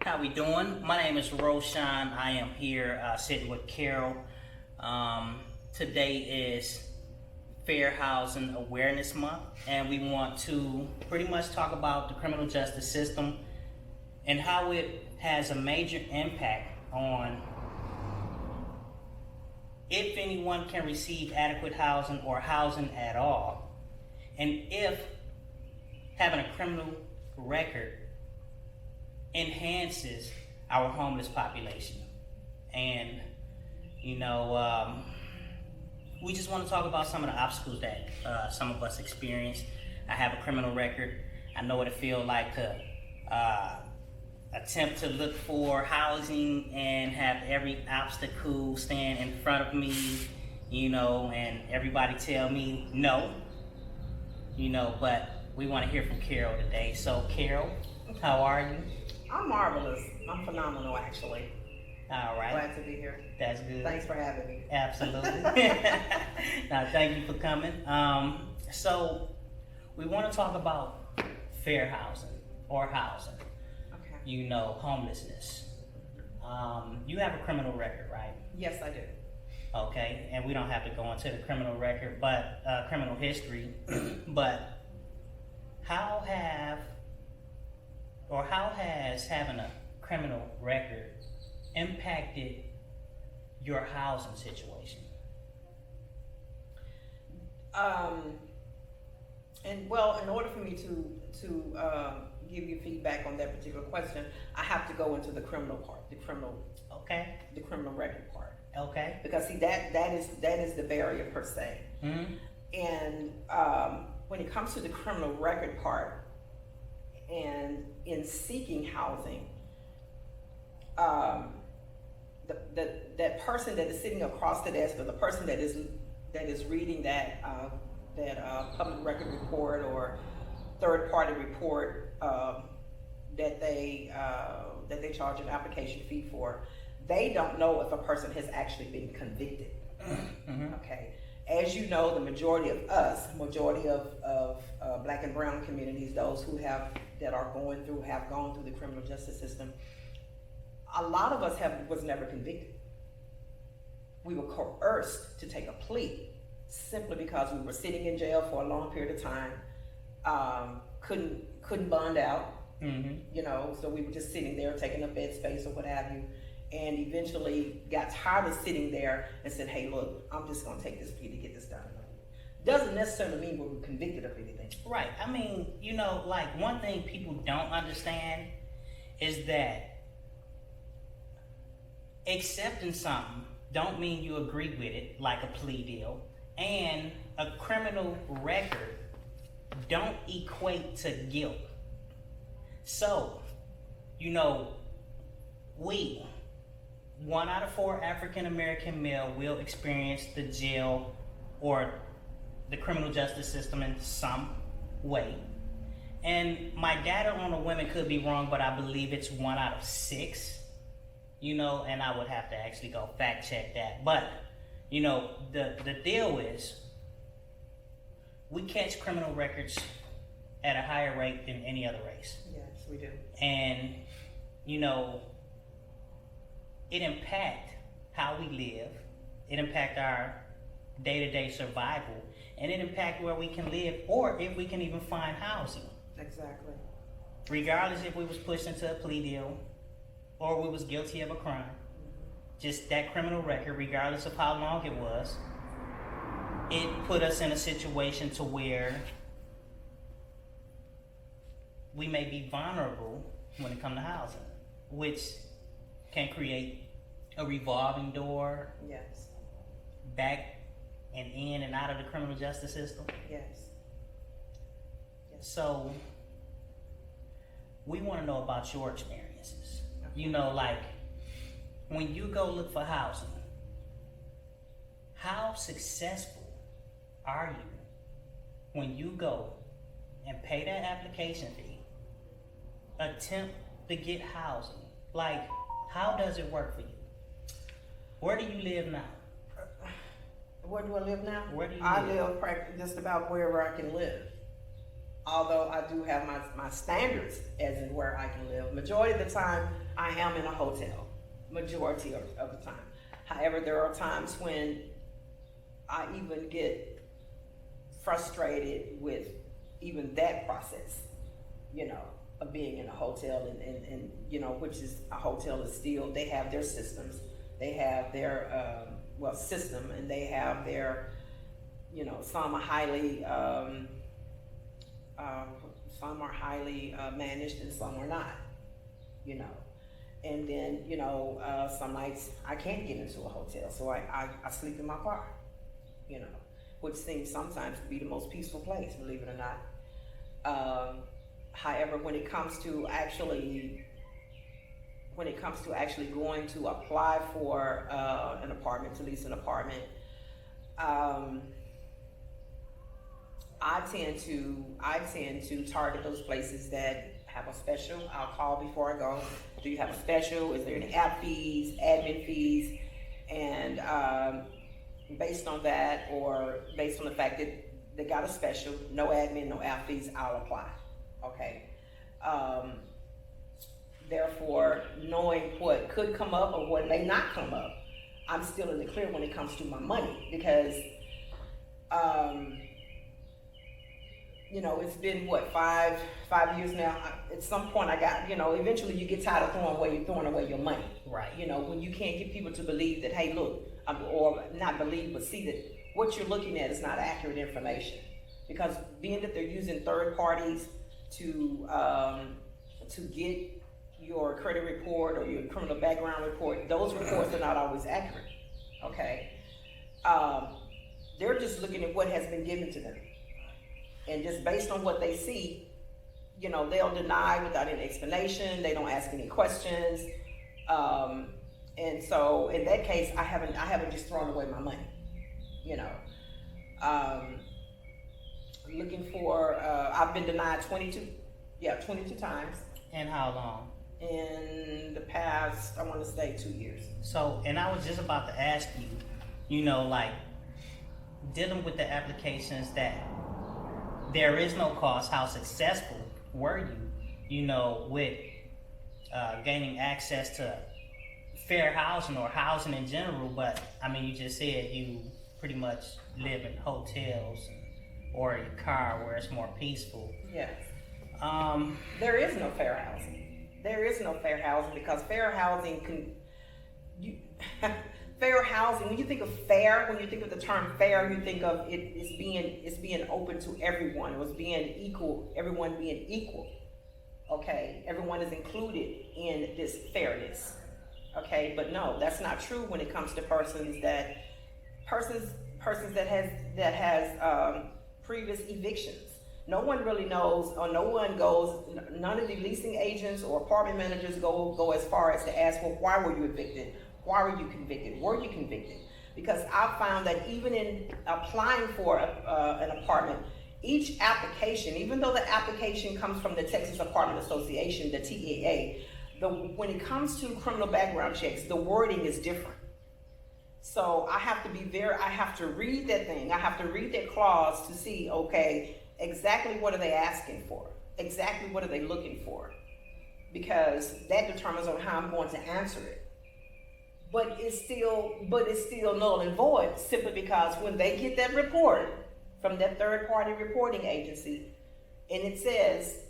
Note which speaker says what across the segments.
Speaker 1: How we doing? My name is Roshan. I am here sitting with Carol. Today is Fair Housing Awareness Month, and we want to pretty much talk about the criminal justice system and how it has a major impact on if anyone can receive adequate housing or housing at all, and if having a criminal record enhances our homeless population. And we just want to talk about some of the obstacles that some of us experience. I have a criminal record. I know what it feels like to attempt to look for housing and have every obstacle stand in front of me, and everybody tell me no, but we want to hear from Carol today. So Carol, how are you?
Speaker 2: I'm marvelous. I'm phenomenal, actually.
Speaker 1: All right.
Speaker 2: Glad to be here.
Speaker 1: That's good.
Speaker 2: Thanks for having me.
Speaker 1: Absolutely. Now, thank you for coming. So we want to talk about fair housing or housing.
Speaker 2: Okay.
Speaker 1: Homelessness. You have a criminal record, right?
Speaker 2: Yes, I do.
Speaker 1: Okay, and we don't have to go into the criminal record, but criminal history. But how has having a criminal record impacted your housing situation?
Speaker 2: In order for me to give you feedback on that particular question, I have to go into the criminal part, the criminal record part.
Speaker 1: Okay.
Speaker 2: Because see, that is the barrier per se.
Speaker 1: Mm-hmm.
Speaker 2: And when it comes to the criminal record part, and in seeking housing, that person that is sitting across the desk, or the person that is reading that public record report or third party report that they charge an application fee for, they don't know if a person has actually been convicted.
Speaker 1: Mm-hmm.
Speaker 2: Okay. As you know, the majority of Black and brown communities, those who have gone through the criminal justice system, a lot of us was never convicted. We were coerced to take a plea simply because we were sitting in jail for a long period of time, couldn't bond out,
Speaker 1: Mm-hmm.
Speaker 2: so we were just sitting there taking up bed space or what have you, and eventually got tired of sitting there and said, hey, look, I'm just going to take this plea to get this done. Doesn't necessarily mean we were convicted of anything.
Speaker 1: Right. I mean, one thing people don't understand is that accepting something don't mean you agree with it, like a plea deal, and a criminal record don't equate to guilt. So, we, 1 out of 4 African American male will experience the jail or the criminal justice system in some way. And my data on the women could be wrong, but I believe it's 1 out of 6, and I would have to actually go fact check that. But, the deal is we catch criminal records at a higher rate than any other race.
Speaker 2: Yes, we do.
Speaker 1: And, it impacts how we live, it impacts our day-to-day survival, and it impacts where we can live or if we can even find housing.
Speaker 2: Exactly.
Speaker 1: Regardless if we was pushed into a plea deal or we was guilty of a crime, just that criminal record, regardless of how long it was, it put us in a situation to where we may be vulnerable when it comes to housing, which can create a revolving door
Speaker 2: Yes.
Speaker 1: back and in and out of the criminal justice system.
Speaker 2: Yes.
Speaker 1: So we want to know about your experiences.
Speaker 2: Okay.
Speaker 1: Like when you go look for housing, how successful are you when you go and pay that application fee, attempt to get housing? Like, how does it work for you? Where do you live now?
Speaker 2: Where do I live now?
Speaker 1: Where do you
Speaker 2: I
Speaker 1: live?
Speaker 2: live just about wherever I can live. Although I do have my standards as in where I can live. Majority of the time, I am in a hotel majority of the time. However, there are times when I even get frustrated with even that process, of being in a hotel and which is a hotel is still, they have their systems, they have their, system, and they have their, some are highly, managed and some are not, and then, some nights I can't get into a hotel, so I sleep in my car, which seems sometimes to be the most peaceful place, believe it or not. However, when it comes to actually going to apply for an apartment, to lease an apartment, I tend to target those places that have a special. I'll call before I go. Do you have a special? Is there any app fees, admin fees? And based on that, or based on the fact that they got a special, no admin, no app fees, I'll apply. Okay. Therefore, knowing what could come up or what may not come up, I'm still in the clear when it comes to my money, because it's been what, five years now. At some point I got, eventually you get tired of throwing away your money.
Speaker 1: Right.
Speaker 2: When you can't get people to believe that, hey, look, or not believe, but see that what you're looking at is not accurate information. Because being that they're using third parties to get your credit report or your criminal background report, those reports are not always accurate. Okay. They're just looking at what has been given to them. And just based on what they see, they'll deny without any explanation. They don't ask any questions. And so in that case, I haven't just thrown away my money, looking for, I've been denied 22 times.
Speaker 1: And how long?
Speaker 2: In the past, I want to say 2 years.
Speaker 1: So, and I was just about to ask you, like dealing with the applications that there is no cost, how successful were you, with gaining access to fair housing or housing in general? But I mean, you just said you pretty much live in hotels or a car where it's more peaceful.
Speaker 2: Yes. There is no fair housing. There is no fair housing, because fair housing fair housing, when you think of fair, when you think of the term fair, you think of it's being open to everyone. It was being equal, everyone being equal. Okay, everyone is included in this fairness. Okay, but no, that's not true when it comes to persons that has previous evictions. No one really knows, or no one goes, none of the leasing agents or apartment managers go as far as to ask, well, why were you evicted? Why were you convicted? Were you convicted? Because I found that even in applying for an apartment, each application, even though the application comes from the Texas Apartment Association, the TAA, when it comes to criminal background checks, the wording is different. So I have to read that thing. I have to read that clause to see, okay, exactly what are they asking for? Exactly what are they looking for? Because that determines on how I'm going to answer it. But it's still null and void, simply because when they get that report from that third party reporting agency, and it says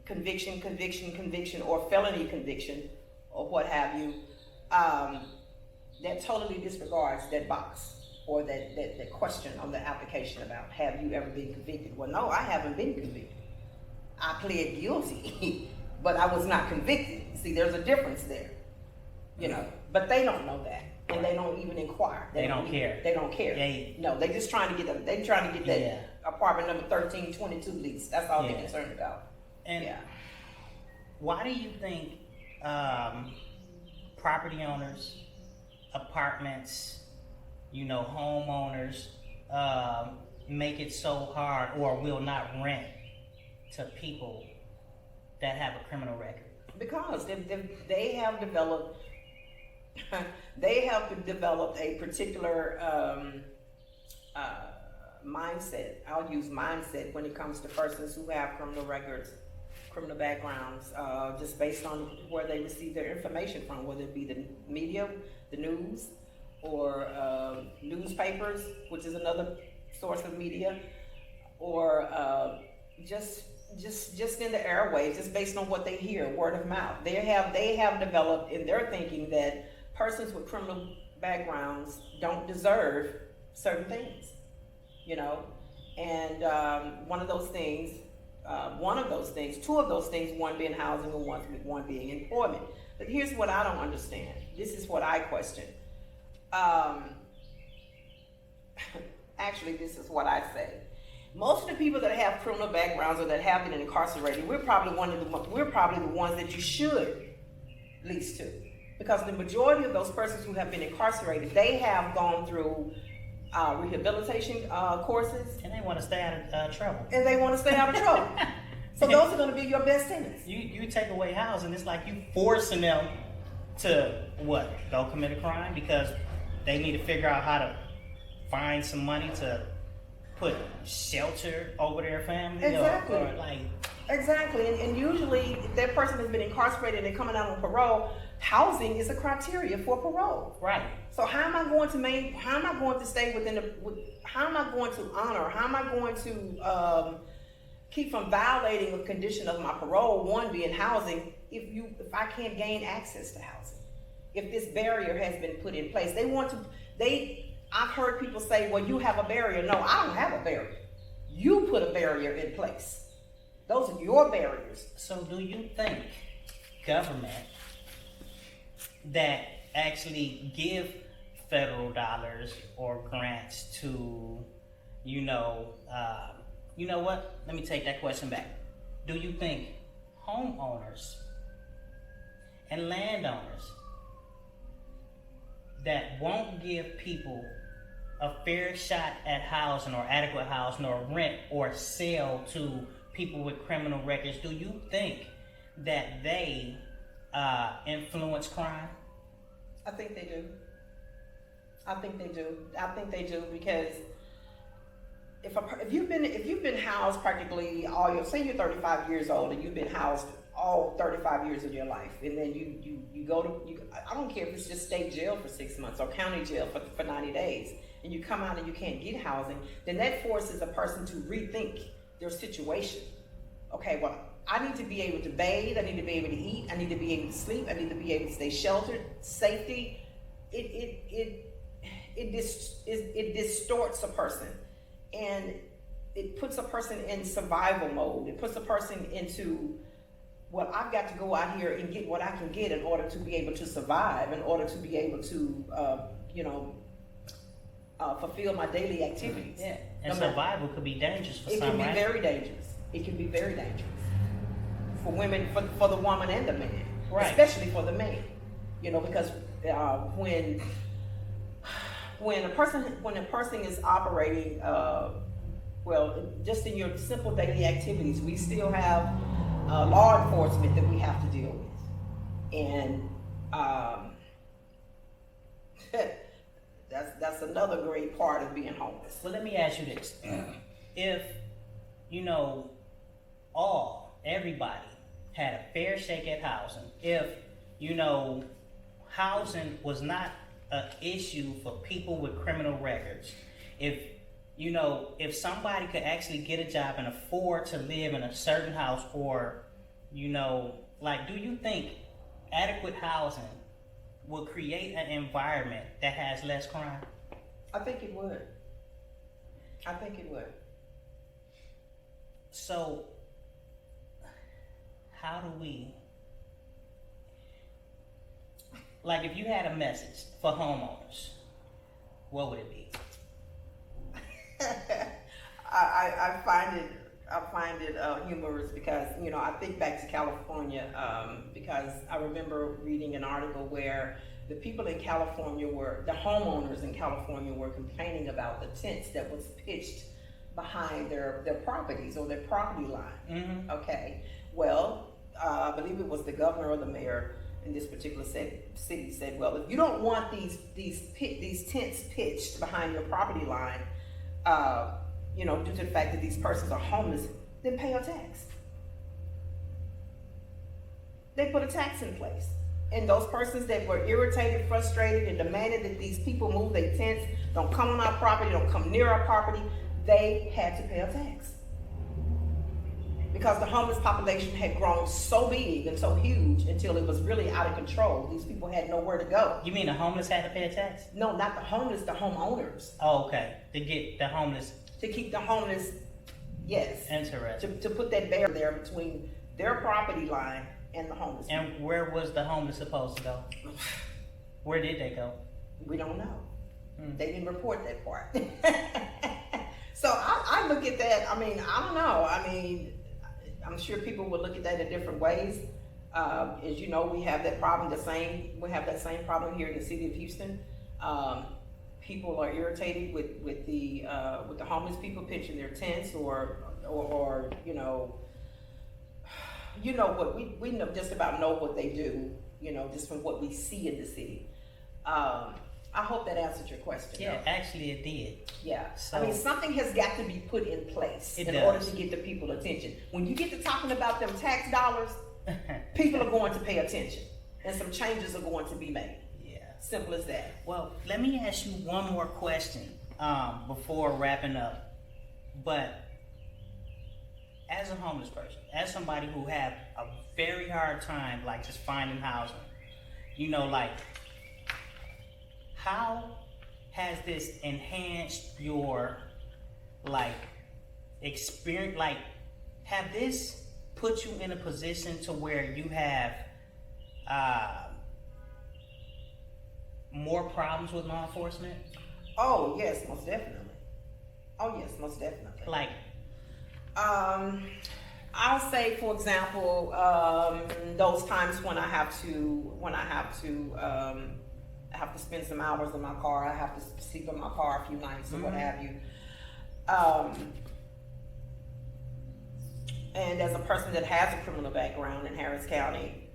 Speaker 2: conviction, or felony conviction, or what have you, that totally disregards that box or that question on the application about, have you ever been convicted? Well, no, I haven't been convicted. I pled guilty, but I was not convicted. See, there's a difference there, but they don't know that, and they don't even inquire.
Speaker 1: They don't care.
Speaker 2: They don't care. No, they're just trying to get that apartment number 1322 lease. That's all they're concerned about.
Speaker 1: And why do you think property owners, apartments, homeowners make it so hard or will not rent to people that have a criminal record? Because
Speaker 2: they have developed a particular mindset. I'll use mindset when it comes to persons who have criminal criminal backgrounds, just based on where they receive their information from, whether it be the media, the news, or newspapers, which is another source of media, or just in the airwaves, just based on what they hear, word of mouth. They have developed in their thinking that persons with criminal backgrounds don't deserve certain things, you know. And two of those things, one being housing and one being employment. But here's what I don't understand. This is what I question. Actually, this is what I say. Most of the people that have criminal backgrounds or that have been incarcerated, we're probably the ones that you should lease to, because the majority of those persons who have been incarcerated, they have gone through rehabilitation courses,
Speaker 1: And they want to stay out of trouble.
Speaker 2: and they want to stay out of trouble. So those are going to be your best tenants.
Speaker 1: You take away housing, it's like you forcing them to what? Go commit a crime because they need to figure out how to find some money to put shelter over their family.
Speaker 2: Exactly.
Speaker 1: Or like,
Speaker 2: Exactly, and usually if that person has been incarcerated and they're coming out on parole, housing is a criteria for parole.
Speaker 1: right.
Speaker 2: So how am I going to stay within how am I going to honor, how am I going to keep from violating a condition of my parole, one being housing, if I can't gain access to housing? If this barrier has been put in place, I've heard people say, well, you have a barrier. No, I don't have a barrier. You put a barrier in place. Those are your barriers.
Speaker 1: So do you think government that actually give federal dollars or grants to, you know what? Let me take that question back. Do you think homeowners and landowners that won't give people a fair shot at housing or adequate housing or rent or sell to people with criminal records, do you think that they influence crime?
Speaker 2: I think they do. I think they do because if you've been housed practically all your, say you're 35 years old and you've been housed all 35 years of your life, and then you go to, I don't care if it's just state jail for 6 months or county jail for 90 days, and you come out and you can't get housing, then that forces a person to rethink their situation. Okay, well, I need to be able to bathe, I need to be able to eat, I need to be able to sleep, I need to be able to stay sheltered, safety. It distorts a person, and it puts a person in survival mode. It puts a person into, well, I've got to go out here and get what I can get in order to be able to survive, in order to be able to, fulfill my daily activities.
Speaker 1: Yeah, and survival could be dangerous for some,
Speaker 2: It can be
Speaker 1: right?
Speaker 2: very dangerous. It can be very dangerous for women, for the woman and the man,
Speaker 1: Right.
Speaker 2: especially for the man. Because when a person is operating, just in your simple daily activities, we still have law enforcement that we have to deal with, and that's another great part of being homeless.
Speaker 1: Well, let me ask you this. If, everybody had a fair shake at housing, if, housing was not an issue for people with criminal records, if somebody could actually get a job and afford to live in a certain house, or, do you think adequate housing will create an environment that has less crime?
Speaker 2: I think it would.
Speaker 1: So, how do we, if you had a message for homeowners, what would it be?
Speaker 2: I find it humorous because I think back to California because I remember reading an article where the people in California the homeowners in California were complaining about the tents that was pitched behind their properties or their property line.
Speaker 1: Mm-hmm.
Speaker 2: Okay, well, I believe it was the governor or the mayor in this particular city said, well, if you don't want these tents pitched behind your property line, due to the fact that these persons are homeless, then pay your tax. they put a tax in place. And those persons that were irritated, frustrated, and demanded that these people move their tents, don't come on our property, don't come near our property, they had to pay a tax. Because the homeless population had grown so big and so huge until it was really out of control. These people had nowhere to go.
Speaker 1: You mean the homeless had to pay a tax?
Speaker 2: No, not the homeless, the homeowners.
Speaker 1: Oh, okay. To get the homeless.
Speaker 2: To keep the homeless, yes.
Speaker 1: Interesting.
Speaker 2: To put that barrier there between their property line and the homeless.
Speaker 1: And where was the homeless supposed to go? Where did they go?
Speaker 2: We don't know. They didn't report that part. So I look at that, I mean, I don't know. I mean, I'm sure people would look at that in different ways. As you know, we have that problem, we have that same problem here in the city of Houston. People are irritated with the homeless people pitching their tents or you know what we know, just about know what they do, you know, just from what we see in the city. I hope that answered your question.
Speaker 1: Yeah, actually it did.
Speaker 2: Yeah.
Speaker 1: So,
Speaker 2: I mean, something has got to be put in place in order to get the people attention. When you get to talking about them tax dollars, people are going to pay attention, and some changes are going to be made.
Speaker 1: Yeah.
Speaker 2: Simple as that.
Speaker 1: Well, let me ask you one more question before wrapping up. But as a homeless person, as somebody who have a very hard time, like just finding housing, you know, like, how has this enhanced your, like, experience? Like, have this put you in a position to where you have more problems with law enforcement?
Speaker 2: Oh yes, most definitely. Oh yes, most definitely.
Speaker 1: Like,
Speaker 2: I'll say, for example, those times when I have to spend some hours in my car, I have to sleep in my car a few nights or what have you. And as a person that has a criminal background in Harris County,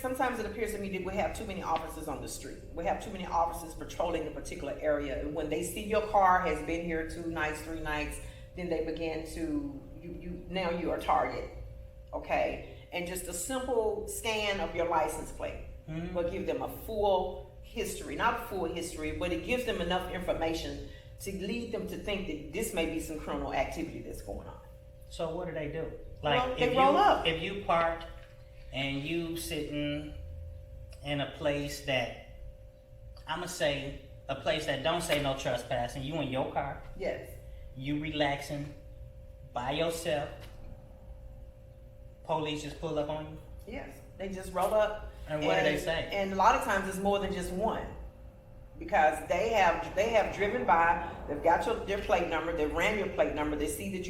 Speaker 2: sometimes it appears to me that we have too many officers on the street. We have too many officers patrolling a particular area. And when they see your car has been here 2 nights, 3 nights, then they begin to, now you're a target, okay? And just a simple scan of your license plate will give them a full history, not a full history, but it gives them enough information to lead them to think that this may be some criminal activity that's going on.
Speaker 1: so what do they do? Like,
Speaker 2: Well, they roll up.
Speaker 1: If you parked and you sitting in a place that, I'ma say, a place that don't say no trespassing, you in your car,
Speaker 2: Yes.
Speaker 1: you relaxing by yourself, police just pull up on you?
Speaker 2: Yes. They just roll up.
Speaker 1: And what do they say?
Speaker 2: And a lot of times it's more than just one. Because they have driven by, they've got their plate number, they ran your plate number, they see that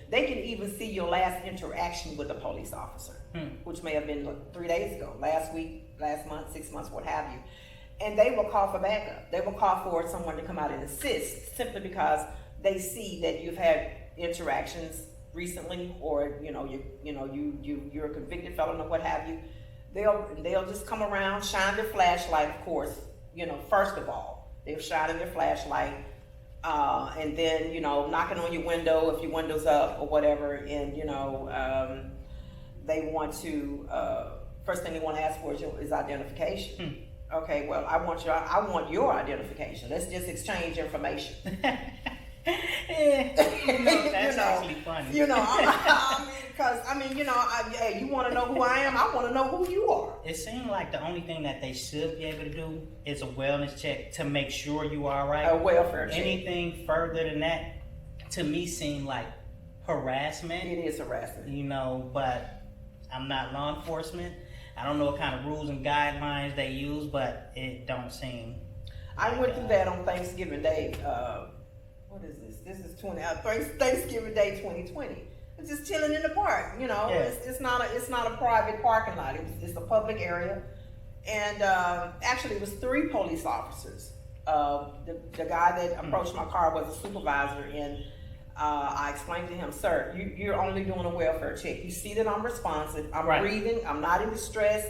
Speaker 2: they can even see your last interaction with a police officer, which may have been 3 days ago, last week, last month, 6 months, what have you. And they will call for backup. They will call for someone to come out and assist, simply because they see that you've had interactions recently, or you're a convicted felon or what have you. They'll just come around, shine their flashlight, of course. First of all, they're shining their flashlight, and then, knocking on your window if your window's up or whatever, and, they want to, first thing they want to ask for is identification. Okay, well, I want your identification. Let's just exchange information.
Speaker 1: That's actually funny.
Speaker 2: Hey, you want to know who I am? I want to know who you are.
Speaker 1: It seemed like the only thing that they should be able to do is a wellness check to make sure you are right.
Speaker 2: A welfare check.
Speaker 1: Anything further than that, to me, seemed like harassment.
Speaker 2: It is harassment.
Speaker 1: But I'm not law enforcement. I don't know what kind of rules and guidelines they use, but it don't seem.
Speaker 2: I went through that on Thanksgiving Day. What is this? This is Thanksgiving Day 2020. It's just chilling in the park,
Speaker 1: Yeah.
Speaker 2: It's not a private parking lot. It's a public area, and actually it was 3 police officers. The guy that approached my car was a supervisor, and I explained to him, sir, you're only doing a welfare check. You see that I'm responsive. I'm breathing. I'm not in distress.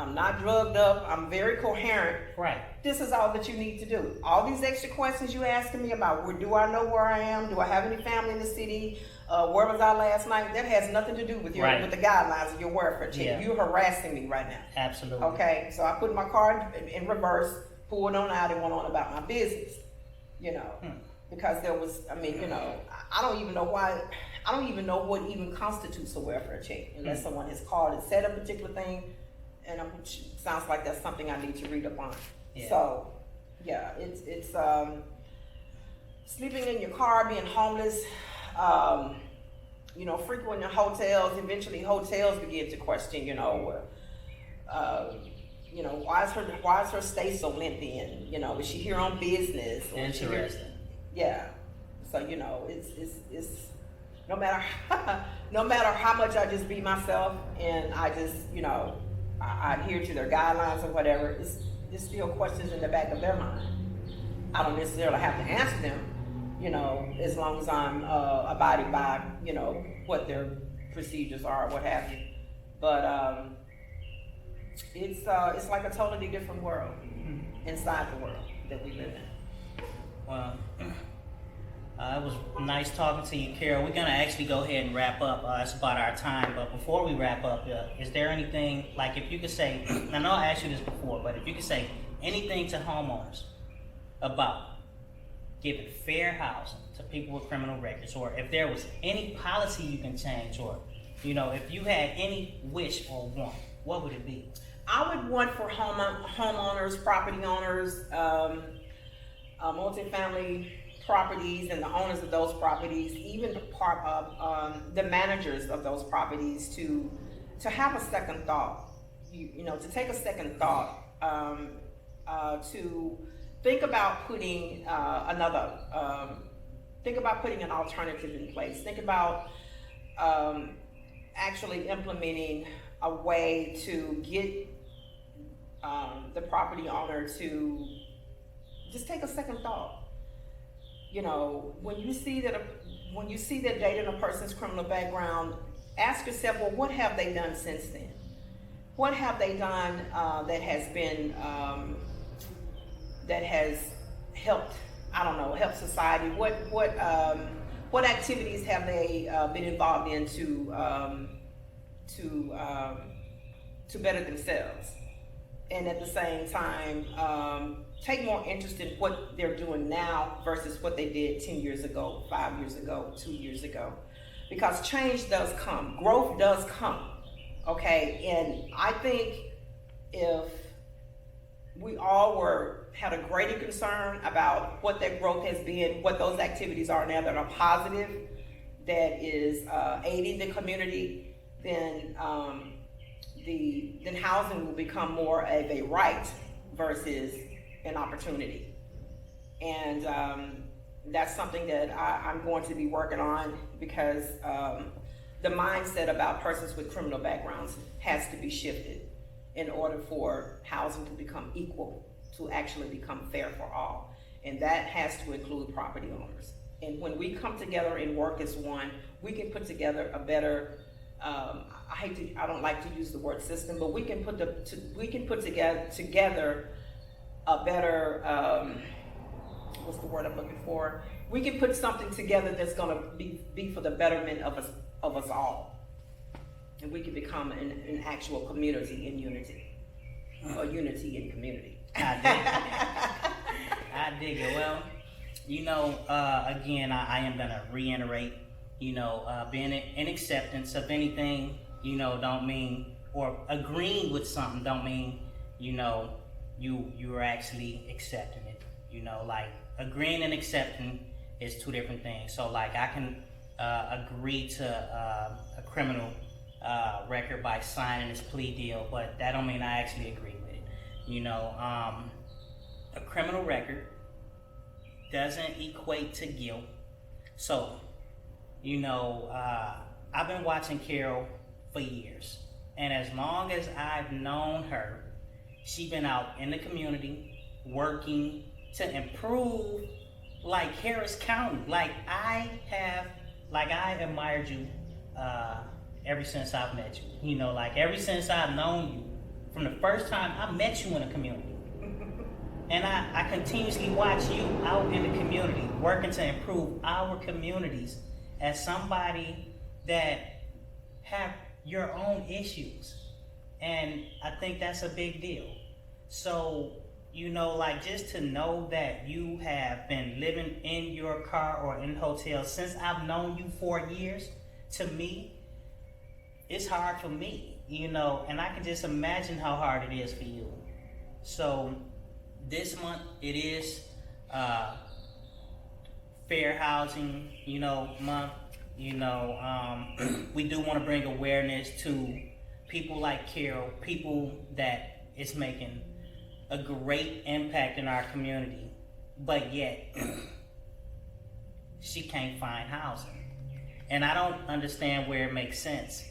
Speaker 2: I'm not drugged up. I'm very coherent.
Speaker 1: Right.
Speaker 2: This is all that you need to do. All these extra questions you asking me about, do I know where I am? Do I have any family in the city? Where was I last night? That has nothing to do with your with the guidelines of your welfare check.
Speaker 1: Yeah.
Speaker 2: You're harassing me right now.
Speaker 1: Absolutely.
Speaker 2: Okay, so I put my car in reverse, pulled on out, and went on about my business. Because there was, I don't even know why. I don't even know what even constitutes a welfare check unless someone has called and said a particular thing, and sounds like that's something I need to read up on.
Speaker 1: Yeah.
Speaker 2: So, yeah, it's sleeping in your car, being homeless, frequenting hotels. Eventually, hotels begin to question, why is her stay so lengthy, and is she here on business? Or
Speaker 1: interesting.
Speaker 2: Yeah. So it's no matter how much I just be myself and I just I adhere to their guidelines or whatever, it's still questions in the back of their mind. I don't necessarily have to answer them, as long as I'm abiding by what their procedures are or what have you. But it's like a totally different world inside the world that we live in.
Speaker 1: Well, it was nice talking to you, Carol. We're gonna actually go ahead and wrap up. It's about our time, but before we wrap up, is there anything, like if you could say, I know I asked you this before, but if you could say anything to homeowners about giving fair housing to people with criminal records, or if there was any policy you can change, or if you had any wish or want, what would it be?
Speaker 2: I would want for homeowners, property owners, multifamily properties, and the owners of those properties, even the managers of those properties, to have a second thought. To take a second thought, to think about putting putting an alternative in place. Think about actually implementing a way to get the property owner to just take a second thought. When you see that data in a person's criminal background, ask yourself, well, what have they done since then? What have they done that has been that has helped? Help society. What activities have they been involved in to better themselves? And at the same time, take more interest in what they're doing now versus what they did 10 years ago, 5 years ago, 2 years ago. Because change does come, growth does come, okay? And I think if we all had a greater concern about what that growth has been, what those activities are now that are positive, that is aiding the community, then housing will become more of a right versus an opportunity. And that's something that I'm going to be working on, because the mindset about persons with criminal backgrounds has to be shifted in order for housing to become equal, to actually become fair for all. And that has to include property owners. And when we come together and work as one, we can put together a better, I don't like to use the word system, but we can put together a better, what's the word I'm looking for? We can put something together that's going to be for the betterment of us all. And we can become an actual community in unity, or unity in community.
Speaker 1: I dig it. Well, again, I am going to reiterate, being in acceptance of anything, don't mean, or agreeing with something don't mean, you are actually accepting it. Like agreeing and accepting is two different things. So like I can agree to a criminal record by signing this plea deal, but that don't mean I actually agree with it. A criminal record doesn't equate to guilt. So, I've been watching Carol for years, and as long as I've known her, she's been out in the community working to improve, like Harris County. Like I admired you ever since I've met you. Like ever since I've known you from the first time I met you in the community. And I continuously watch you out in the community, working to improve our communities as somebody that have your own issues. And I think that's a big deal. So, you know, like just to know that you have been living in your car or in hotels since I've known you 4 years, to me, it's hard for me, you know, and I can just imagine how hard it is for you. So this month it is fair housing, you know, month. You know, we do want to bring awareness to people like Carol, people that is making a great impact in our community, but yet she can't find housing. And I don't understand where it makes sense.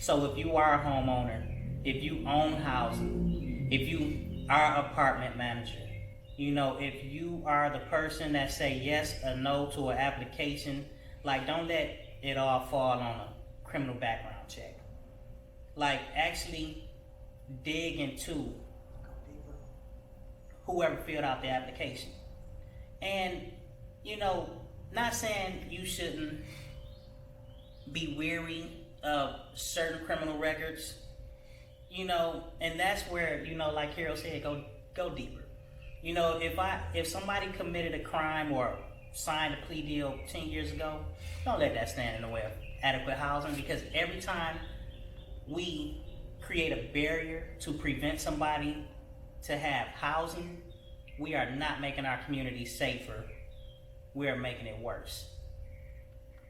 Speaker 1: So if you are a homeowner, if you own housing, if you are an apartment manager, you know, if you are the person that say yes or no to an application, like don't let it all fall on a criminal background check. Like actually dig into whoever filled out the application. And, you know, not saying you shouldn't be weary of certain criminal records, you know, and that's where, you know, like Carol said, go deeper. You know, if somebody committed a crime or signed a plea deal 10 years ago, don't let that stand in the way of adequate housing, because every time we create a barrier to prevent somebody to have housing, we are not making our community safer. We are making it worse.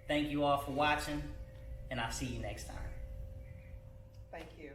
Speaker 1: Thank you all for watching, and I'll see you next time.
Speaker 2: Thank you.